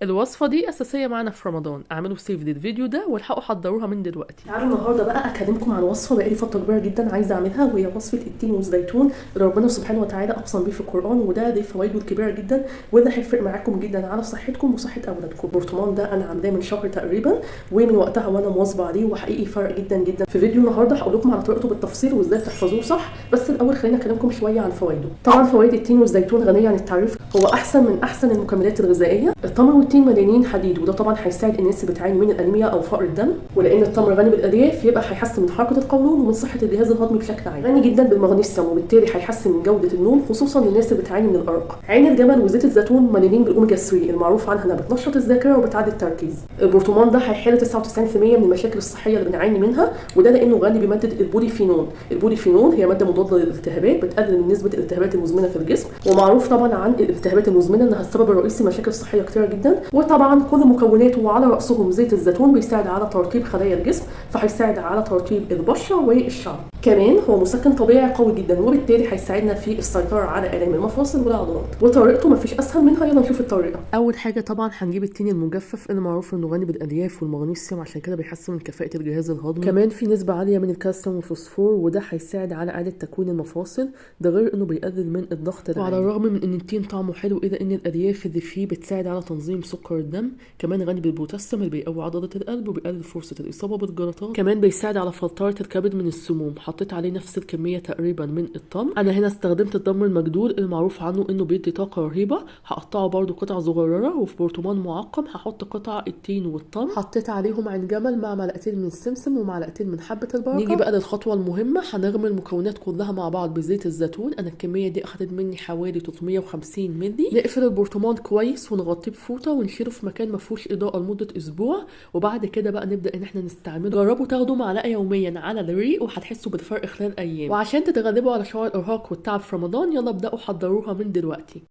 الوصفة دي أساسية معانا في رمضان، اعملوا سيف للفيديو ده والحقوا حضروها من دلوقتي. تعالوا النهارده بقى اكلمكم عن وصفه بقالي فتره كبيره جدا عايزه اعملها، وهي وصفه التين والزيتون اللي ربنا سبحانه وتعالى اقسم بيه في القران، وده ليه فوائده الكبيره جدا وده هيفرق معاكم جدا على صحتكم وصحه اولادكم. البرطمان ده انا عاملاه من شهر تقريبا، ومن وقتها وانا مواظبه عليه وحقيقي فرق جدا جدا. في فيديو النهارده هقول لكم على طريقته بالتفصيل وازاي تحفظوه صح، بس الاول خلينا اكلمكم شويه عن فوائده. طبعا فوائد التين والزيتون غنيه عن التعريف، هو احسن من احسن المكملات الغذائيه. التمر والتين مليانين حديد، وده طبعا هيساعد الناس اللي بتعاني من الانيميا او فقر الدم، ولان التمر غني بالالياف يبقى هيحسن من حركه القولون ومن صحه الجهاز الهضمي بشكل عام. غني جدا بالمغنيسيوم وبالتالي هيحسن من جوده النوم خصوصا للناس اللي بتعاني من الارق. عين الجمل وزيت الزيتون مليانين بالاوميجا 3 المعروف عنها انها بتنشط الذاكره وبتعلي التركيز. البرطمان ده هيحل 99% من المشاكل الصحيه اللي بنعاني منها، وده لانه غني بماده البوليفينول. البوليفينول هي ماده مضاده للالتهابات، بتقلل من نسبه الالتهابات المزمنه في الجسم، ومعروف طبعا عن الالتهابات المزمنه انها السبب الرئيسي لمشاكل صحيه كتيره جدا. وطبعا كل مكوناته وعلى راسهم زيت الزيتون بيساعد على ترطيب خلايا الجسم، فهيساعد على ترطيب البشره والشعر. كمان هو مسكن طبيعي قوي جدا، وبالتالي هيساعدنا في السيطره على الام المفاصل والعضلات. وطريقته مفيش اسهل منها، يلا نشوف الطريقه. اول حاجه طبعا هنجيب التين المجفف اللي معروف انه غني بالالياف والمغنيسيوم، عشان كده بيحسن من كفاءه الجهاز الهضمي. كمان في نسبه عاليه من الكالسيوم والفوسفور، وده هيساعد على اعاده تكوين المفاصل، ده غير انه بيقلل من الضغط العالي. وعلى الرغم من ان التين طعمه حلو الا ان الالياف اللي فيه بتساعد على تنظيم سكر الدم. كمان غني بالبوتاسيوم اللي بيقوي عضله القلب وبيقلل فرصه الاصابه بالجلطات. كمان بيساعد على فلتره الكبد من السموم. حطيت عليه نفس الكميه تقريبا من التمر. انا هنا استخدمت التمر المجدول المعروف عنه انه بيدي طاقه رهيبه، هقطعه برده قطع صغيره، وفي برطمان معقم هحط قطع التين والتمر. حطيت عليهم عين جمل مع معلقتين من السمسم ومعلقتين من حبه البركه. نيجي بقى للخطوه المهمه، هنغمر المكونات كلها مع بعض بزيت الزيتون. انا الكميه دي اخدت مني حوالي 350 مللي. نقفل البرطمان كويس ونغطيه بفوطه ونشيله في مكان ما فيهوش اضاءه لمده اسبوع، وبعد كده بقى نبدا ان احنا نستعمله. جربوا تاخدوا معلقه يوميا على الريق وهتحسوا بالفرق خلال ايام. وعشان تتغلبوا على شعور الارهاق والتعب في رمضان، يلا ابداوا حضروها من دلوقتي.